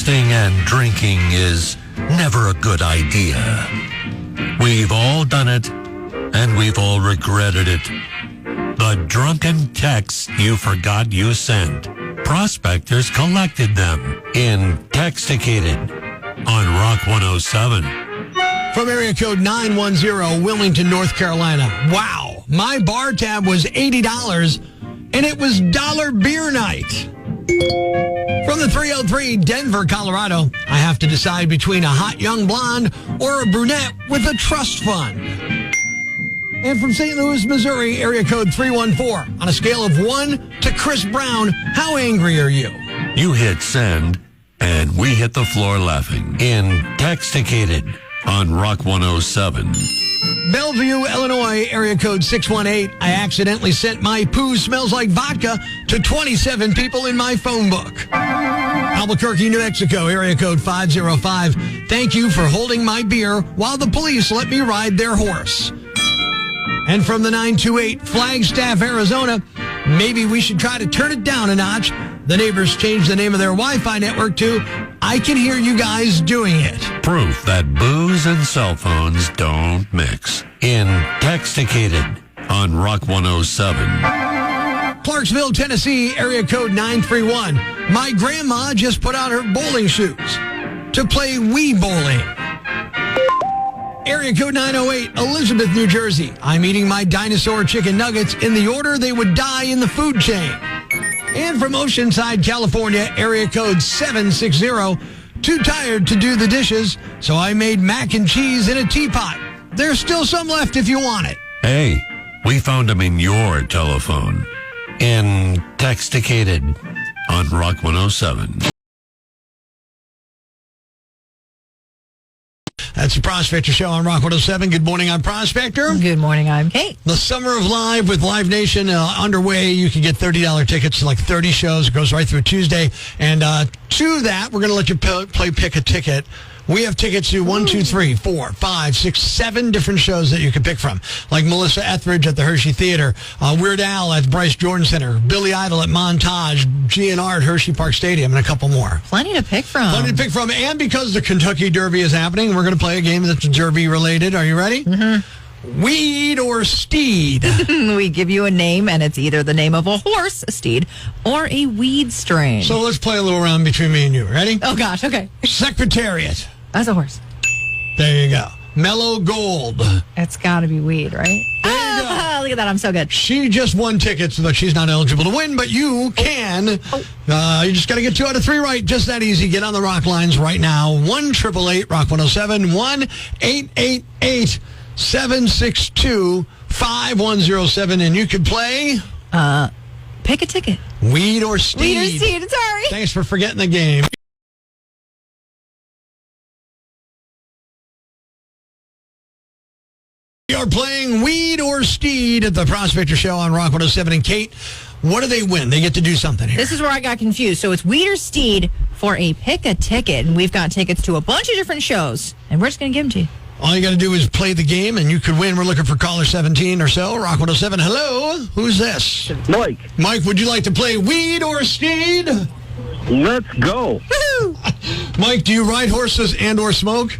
Texting and drinking is never a good idea. We've all done it, and we've all regretted it. The drunken texts you forgot you sent. Prospectors collected them in inTEXTicated on Rock 107. From area code 910, Wilmington, North Carolina. Wow, my bar tab was $80, and it was dollar beer night. From the 303, Denver, Colorado, I have to decide between a hot young blonde or a brunette with a trust fund. And from St. Louis, Missouri, area code 314, on a scale of 1 to Chris Brown, how angry are you? You hit send, and we hit the floor laughing in inTEXTicated on Rock 107. Bellevue, Illinois, area code 618. I accidentally sent my poo smells like vodka to 27 people in my phone book. Albuquerque, New Mexico, area code 505. Thank you for holding my beer while the police let me ride their horse. And from the 928, Flagstaff, Arizona, maybe we should try to turn it down a notch. The neighbors changed the name of their Wi-Fi network to I Can Hear You Guys Doing It. Proof that booze and cell phones don't mix in inTEXTicated on Rock 107. Clarksville, Tennessee, area code 931. My grandma just put on her bowling shoes to play Wii bowling. Area code 908, Elizabeth, New Jersey. I'm eating my dinosaur chicken nuggets in the order they would die in the food chain. And from Oceanside, California, area code 760. Too tired to do the dishes, so I made mac and cheese in a teapot. There's still some left if you want it. Hey, we found them in your telephone in inTEXTicated on Rock 107. That's the Prospector Show on Rock 107. Good morning, I'm Prospector. Good morning, I'm Kate. The Summer of Live with Live Nation underway. You can get $30 tickets to like 30 shows. It goes right through Tuesday. And to that, we're going to let you play Pick a Ticket. We have tickets to 1, 2, 3, 4, 5, 6, 7 different shows that you can pick from. Like Melissa Etheridge at the Hershey Theater, Weird Al at Bryce Jordan Center, Billy Idol at Montage, GNR at Hershey Park Stadium, and a couple more. Plenty to pick from. And because the Kentucky Derby is happening, we're going to play a game that's Derby related. Are you ready? Mm-hmm. Weed or Steed? We give you a name, and it's either the name of a horse, a steed, or a weed strain. So let's play a little round between me and you. Ready? Oh, gosh, okay. Secretariat. That's a horse. There you go. Mellow Gold. It's got to be weed, right? There you go. Look at that. I'm so good. She just won tickets, but she's not eligible to win, but you can. You just got to get 2 out of 3 right. Just that easy. Get on the rock lines right now. 1-888-ROCK 107. 1-888-762-5107. And you can play... Pick a ticket. Weed or Steed. Weed or Steed. Sorry. Thanks for forgetting the game. We are playing Weed or Steed at the Prospector Show on Rock 107. And Kate, what do they win? They get to do something here. This is where I got confused. So it's weed or Steed for a Pick a Ticket. And we've got tickets to a bunch of different shows. And we're just going to give them to you. All you got to do is play the game, and you could win. We're looking for caller 17 or so. Rock 107. Hello? Who's this? Mike. Mike, would you like to play Weed or Steed? Let's go. Mike, do you ride horses and or smoke?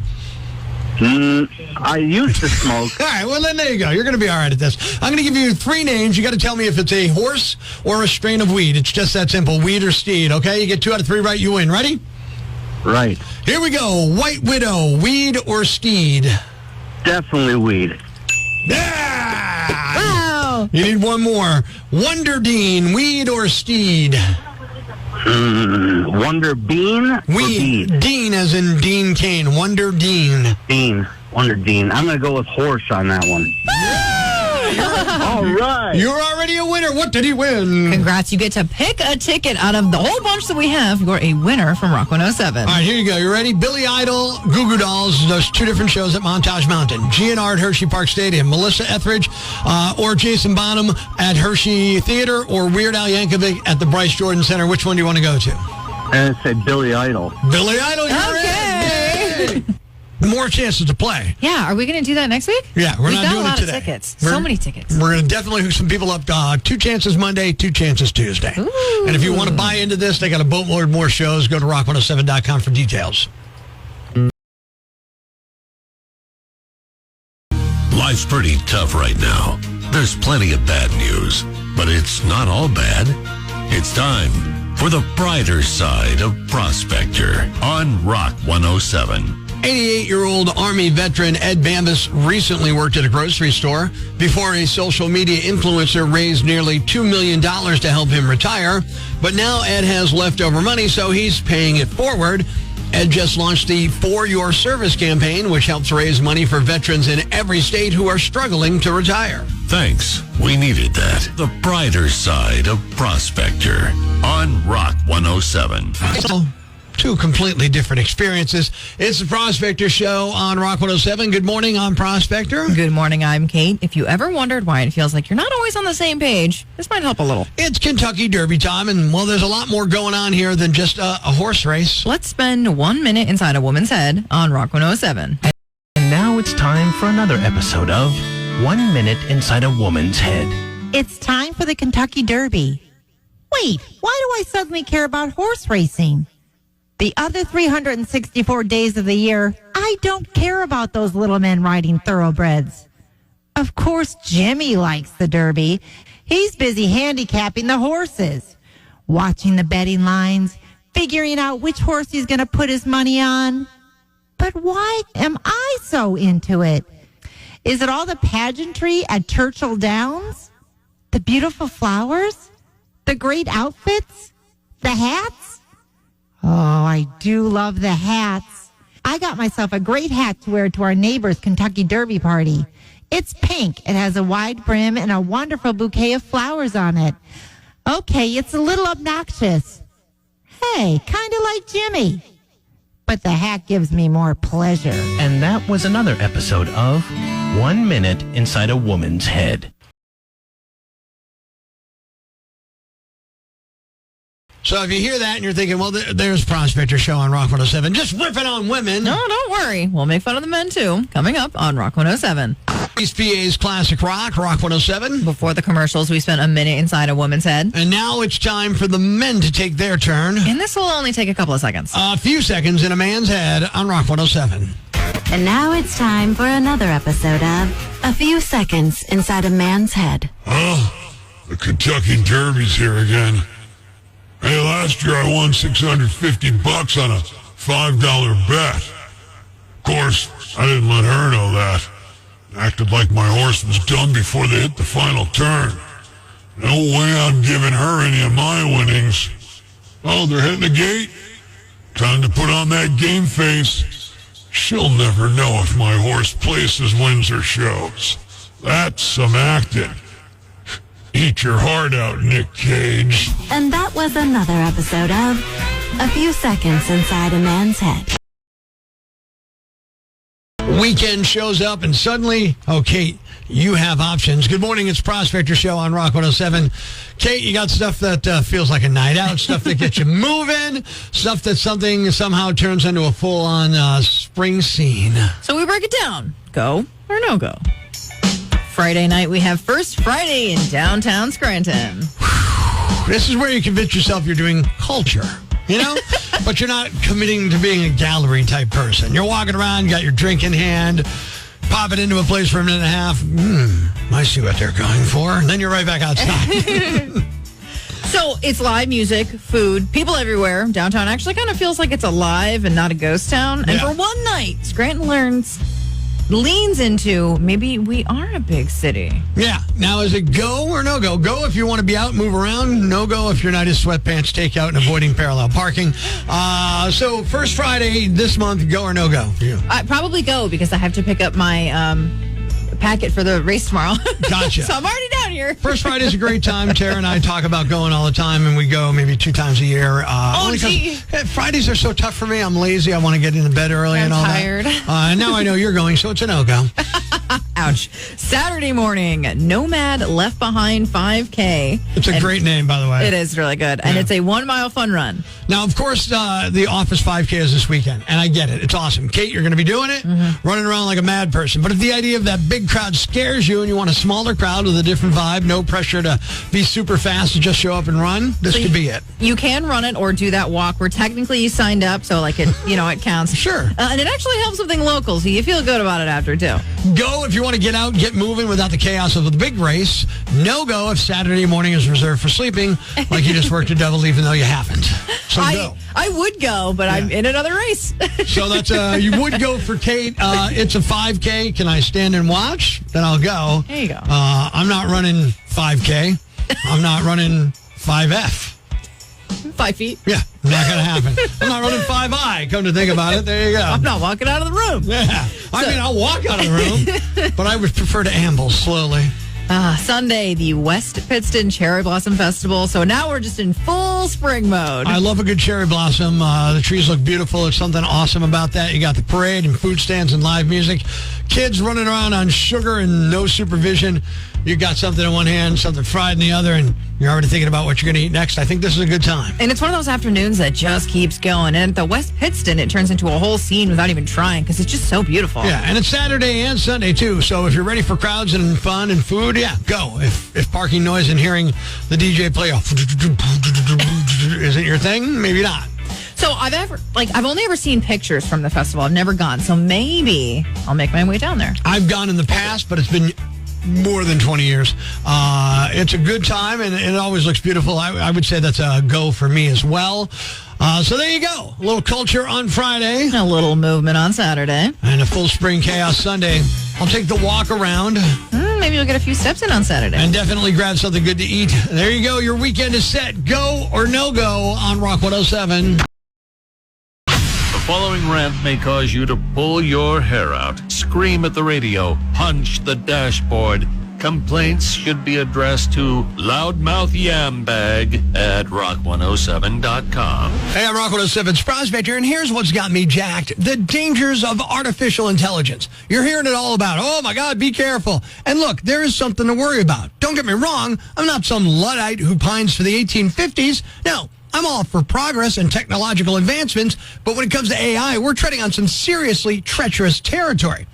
I used to smoke. All right, well, then there you go. You're going to be all right at this. I'm going to give you 3 names. You got to tell me if it's a horse or a strain of weed. It's just that simple. Weed or Steed, okay? You get 2 out of 3 right, you win. Ready? Right. Here we go. White Widow, weed or Steed? Definitely weed. Yeah! Wow. You need one more. Wonder Dean, weed or Steed? Wonder Bean? Weed. Dean as in Dean Cain. Wonder Dean. Dean. Wonder Dean. I'm going to go with horse on that one. All right. You're already a winner. What did he win? Congrats. You get to pick a ticket out of the whole bunch that we have. You're a winner from Rock 107. All right, here you go. You ready? Billy Idol, Goo Goo Dolls, those 2 different shows at Montage Mountain. GNR at Hershey Park Stadium. Melissa Etheridge or Jason Bonham at Hershey Theater, or Weird Al Yankovic at the Bryce Jordan Center. Which one do you want to go to? And I say Billy Idol. Billy Idol, you're Okay. in. Yay. more chances to play. Yeah, are we going to do that next week? Yeah, we're not doing it today. We've got a lot of tickets. So many tickets. We're going to definitely hook some people up. 2 chances Monday, 2 chances Tuesday. Ooh. And if you want to buy into this, they got a boatload more shows. Go to rock107.com for details. Life's pretty tough right now. There's plenty of bad news, but it's not all bad. It's time for the brighter side of Prospector on Rock 107. 88-year-old Army veteran Ed Bambus recently worked at a grocery store before a social media influencer raised nearly $2 million to help him retire. But now Ed has leftover money, so he's paying it forward. Ed just launched the For Your Service campaign, which helps raise money for veterans in every state who are struggling to retire. Thanks. We needed that. The brighter side of Prospector on Rock 107. So, 2 completely different experiences. It's the Prospector Show on Rock 107. Good morning, I'm Prospector. Good morning, I'm Kate. If you ever wondered why it feels like you're not always on the same page, this might help a little. It's Kentucky Derby time, and, well, there's a lot more going on here than just a horse race. Let's spend 1 minute inside a woman's head on Rock 107. And now it's time for another episode of 1 Minute Inside a Woman's Head. It's time for the Kentucky Derby. Wait, why do I suddenly care about horse racing? The other 364 days of the year, I don't care about those little men riding thoroughbreds. Of course, Jimmy likes the Derby. He's busy handicapping the horses, watching the betting lines, figuring out which horse he's going to put his money on. But why am I so into it? Is it all the pageantry at Churchill Downs? The beautiful flowers? The great outfits? The hats? Oh, I do love the hats. I got myself a great hat to wear to our neighbor's Kentucky Derby party. It's pink. It has a wide brim and a wonderful bouquet of flowers on it. Okay, it's a little obnoxious. Hey, kind of like Jimmy. But the hat gives me more pleasure. And that was another episode of 1 Minute Inside a Woman's Head. So if you hear that and you're thinking, well, there's Prospector Show on Rock 107, just ripping on women. No, don't worry. We'll make fun of the men, too. Coming up on Rock 107. East PA's Classic Rock 107. Before the commercials, we spent a minute inside a woman's head. And now it's time for the men to take their turn. And this will only take a couple of seconds. A few seconds in a man's head on Rock 107. And now it's time for another episode of A Few Seconds Inside a Man's Head. Oh, the Kentucky Derby's here again. Hey, last year I won $650 on a $5 bet. Of course, I didn't let her know that. Acted like my horse was done before they hit the final turn. No way I'm giving her any of my winnings. Oh, they're hitting the gate? Time to put on that game face. She'll never know if my horse places, wins, or shows. That's some acting. Eat your heart out, Nick Cage. And that was another episode of A Few Seconds Inside a Man's Head. Weekend shows up and suddenly, oh, Kate, you have options. Good morning, it's Prospector Show on Rock 107. Kate, you got stuff that feels like a night out, stuff that gets you moving, stuff that somehow turns into a full-on spring scene. So we break it down. Go or no go. Friday night, we have First Friday in downtown Scranton. This is where you convince yourself you're doing culture, you know? But you're not committing to being a gallery type person. You're walking around, you got your drink in hand, pop it into a place for a minute and a half. I see what they're going for. And then you're right back outside. So it's live music, food, people everywhere. Downtown actually kind of feels like it's alive and not a ghost town. And for one night, Scranton leans into maybe we are a big city. Yeah. Now, is it go or no go? Go if you want to be out, move around. No go if you're not in sweatpants, takeout, and avoiding parallel parking. So First Friday this month, go or no go for you? Probably go because I have to pick up my packet for the race tomorrow. Gotcha. So I'm already down here. First Friday's a great time. Tara and I talk about going all the time, and we go maybe 2 times a year. Only 'cause Fridays are so tough for me. I'm lazy. I want to get into bed early and all tired. that. And now I know you're going, so it's a no-go. Ouch. Saturday morning, Nomad Left Behind 5K. It's a great name, by the way. It is really good. And it's a 1-mile fun run. Now, of course, the Office 5K is this weekend, and I get it. It's awesome. Kate, you're going to be doing it, running around like a mad person. But if the idea of that big crowd scares you and you want a smaller crowd with a different vibe, no pressure to be super fast and just show up and run, this could be it. You can run it or do that walk where technically you signed up, so like it, it counts. Sure. And it actually helps something local, so you feel good about it after, too. Go if you want to get out, get moving without the chaos of the big race. No go if Saturday morning is reserved for sleeping, like you just worked a double even though you haven't. So go. I would go, but I'm in another race. So that's you would go for Kate. It's a 5K. Can I stand and watch? Then I'll go. There you go. I'm not running 5K. I'm not running 5F. 5 feet. Yeah, not going to happen. I'm not running 5I, come to think about it. There you go. I'm not walking out of the room. Yeah. I mean, I'll walk out of the room, but I would prefer to amble slowly. Sunday, the West Pittston Cherry Blossom Festival. So now we're just in full spring mode. I love a good cherry blossom. The trees look beautiful. There's something awesome about that. You got the parade and food stands and live music. Kids running around on sugar and no supervision. You got something in one hand, something fried in the other, and you're already thinking about what you're going to eat next. I think this is a good time. And it's one of those afternoons that just keeps going. And at the West Pittston, it turns into a whole scene without even trying because it's just so beautiful. Yeah, and it's Saturday and Sunday, too. So if you're ready for crowds and fun and food, yeah, go. If parking noise and hearing the DJ play isn't your thing, maybe not. So I've only ever seen pictures from the festival. I've never gone. So maybe I'll make my way down there. I've gone in the past, but it's been more than 20 years. It's a good time, and it always looks beautiful. I would say that's a go for me as well. So there you go. A little culture on Friday. A little movement on Saturday. And a full spring chaos Sunday. I'll take the walk around. Maybe you'll get a few steps in on Saturday. And definitely grab something good to eat. There you go. Your weekend is set. Go or no go on Rock 107. The following rant may cause you to pull your hair out, scream at the radio, punch the dashboard. Complaints should be addressed to loudmouth at rock107.com. Hey, I'm Rock 107's Prospector, and here's what's got me jacked. The dangers of artificial intelligence. You're hearing it all about. Oh, my God, be careful. And look, there is something to worry about. Don't get me wrong. I'm not some Luddite who pines for the 1850s. No. I'm all for progress and technological advancements, but when it comes to AI, we're treading on some seriously treacherous territory.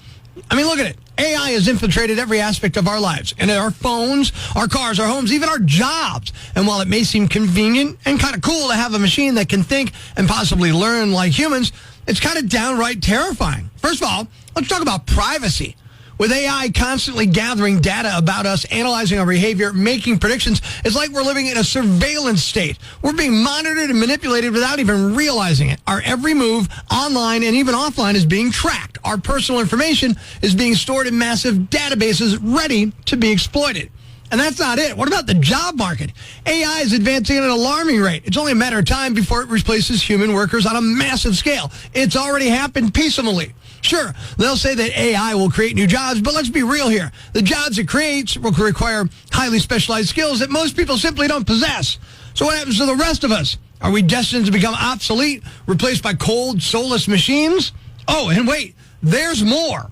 I mean, look at it. AI has infiltrated every aspect of our lives, and our phones, our cars, our homes, even our jobs. And while it may seem convenient and kind of cool to have a machine that can think and possibly learn like humans, it's kind of downright terrifying. First of all, let's talk about privacy. With AI constantly gathering data about us, analyzing our behavior, making predictions, it's like we're living in a surveillance state. We're being monitored and manipulated without even realizing it. Our every move, online and even offline, is being tracked. Our personal information is being stored in massive databases ready to be exploited. And that's not it. What about the job market? AI is advancing at an alarming rate. It's only a matter of time before it replaces human workers on a massive scale. It's already happened piecemeally. Sure, they'll say that AI will create new jobs, but let's be real here. The jobs it creates will require highly specialized skills that most people simply don't possess. So what happens to the rest of us? Are we destined to become obsolete, replaced by cold, soulless machines? Oh, and wait, there's more.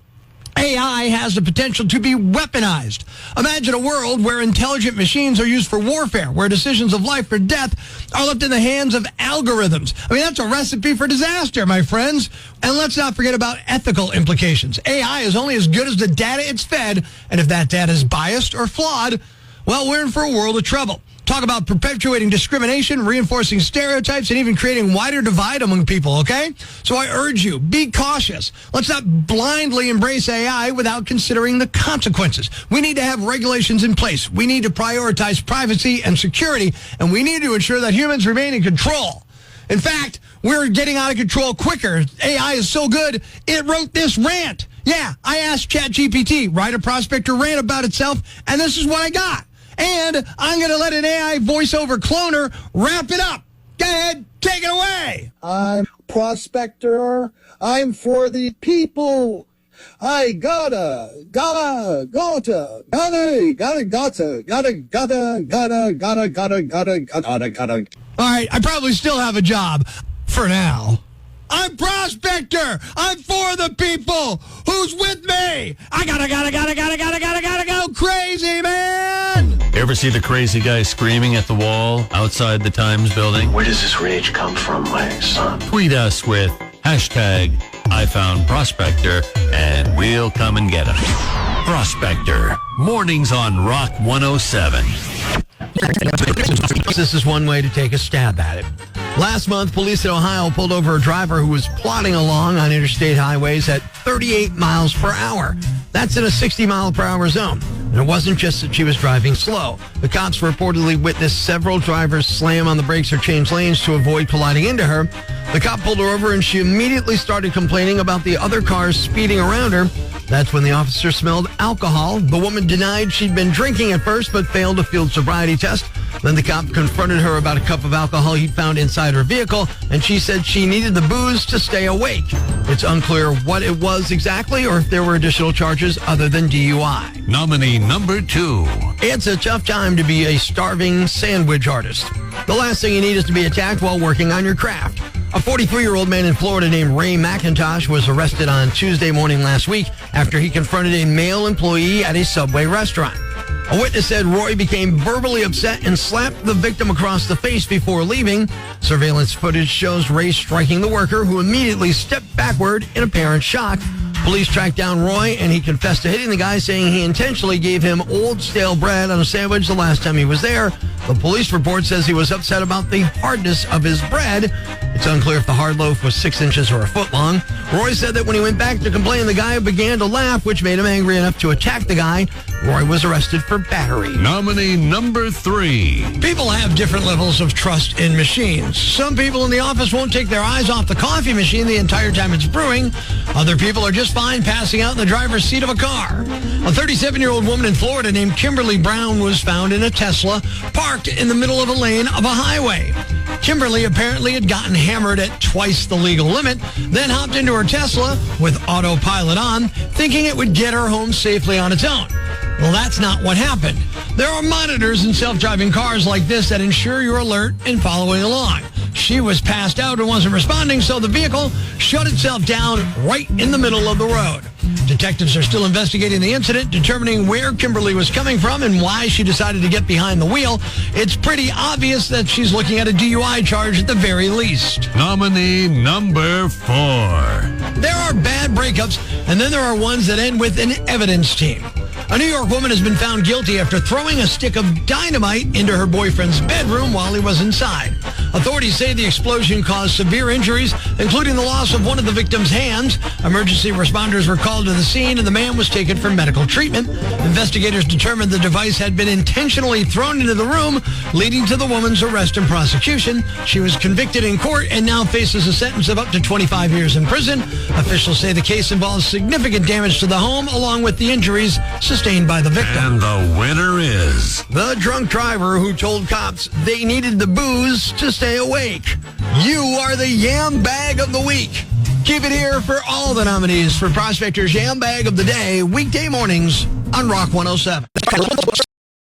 AI has the potential to be weaponized. Imagine a world where intelligent machines are used for warfare, where decisions of life or death are left in the hands of algorithms. I mean, that's a recipe for disaster, my friends. And let's not forget about ethical implications. AI is only as good as the data it's fed, and if that data is biased or flawed, well, we're in for a world of trouble. Talk about perpetuating discrimination, reinforcing stereotypes, and even creating wider divide among people, okay? So I urge you, be cautious. Let's not blindly embrace AI without considering the consequences. We need to have regulations in place. We need to prioritize privacy and security, and we need to ensure that humans remain in control. In fact, we're getting out of control quicker. AI is so good, it wrote this rant. Yeah, I asked ChatGPT, write a Prospector rant about itself, and this is what I got. And I'm going to let an AI voiceover cloner wrap it up. Go ahead, take it away. I'm Prospector. I'm for the people. I gotta. All right, I probably still have a job for now. I'm Prospector. I'm for the people. Who's with me? I gotta go crazy, man. Ever see the crazy guy screaming at the wall outside the Times building? Where does this rage come from, my son? Tweet us with #IFoundProspector and we'll come and get him. Prospector. Mornings on Rock 107. This is one way to take a stab at it. Last month, police in Ohio pulled over a driver who was plodding along on interstate highways at 38 miles per hour. That's in a 60-mile-per-hour zone. And it wasn't just that she was driving slow. The cops reportedly witnessed several drivers slam on the brakes or change lanes to avoid colliding into her. The cop pulled her over and she immediately started complaining about the other cars speeding around her. That's when the officer smelled alcohol. The woman denied she'd been drinking at first, but failed a field sobriety test. Then the cop confronted her about a cup of alcohol he'd found inside her vehicle, and she said she needed the booze to stay awake. It's unclear what it was exactly or if there were additional charges other than DUI. Nominee number 2. It's a tough time to be a starving sandwich artist. The last thing you need is to be attacked while working on your craft. A 43-year-old man in Florida named Ray McIntosh was arrested on Tuesday morning last week after he confronted a male employee at a Subway restaurant. A witness said Roy became verbally upset and slapped the victim across the face before leaving. Surveillance footage shows Ray striking the worker, who immediately stepped backward in apparent shock. Police tracked down Roy, and he confessed to hitting the guy, saying he intentionally gave him old stale bread on a sandwich the last time he was there. The police report says he was upset about the hardness of his bread. It's unclear if the hard loaf was 6 inches or a foot long. Roy said that when he went back to complain, the guy began to laugh, which made him angry enough to attack the guy. Roy was arrested for battery. Nominee number 3. People have different levels of trust in machines. Some people in the office won't take their eyes off the coffee machine the entire time it's brewing. Other people are just fine passing out in the driver's seat of a car. A 37-year-old woman in Florida named Kimberly Brown was found in a Tesla parked in the middle of a lane of a highway. Kimberly apparently had gotten hammered at twice the legal limit, then hopped into her Tesla with autopilot on, thinking it would get her home safely on its own. Well, that's not what happened. There are monitors in self-driving cars like this that ensure you're alert and following along. She was passed out and wasn't responding, so the vehicle shut itself down right in the middle of the road. Detectives are still investigating the incident, determining where Kimberly was coming from and why she decided to get behind the wheel. It's pretty obvious that she's looking at a DUI charge at the very least. Nominee number 4. There are bad breakups, and then there are ones that end with an evidence team. A New York woman has been found guilty after throwing a stick of dynamite into her boyfriend's bedroom while he was inside. Authorities say the explosion caused severe injuries, including the loss of one of the victim's hands. Emergency responders were called to the scene, and the man was taken for medical treatment. Investigators determined the device had been intentionally thrown into the room, leading to the woman's arrest and prosecution. She was convicted in court and now faces a sentence of up to 25 years in prison. Officials say the case involves significant damage to the home, along with the injuries sustained by the victim. And the winner is the drunk driver who told cops they needed the booze to stay awake. You are the Yam Bag of the Week. Keep it here for all the nominees for Prospector's Yam Bag of the Day, weekday mornings on Rock 107.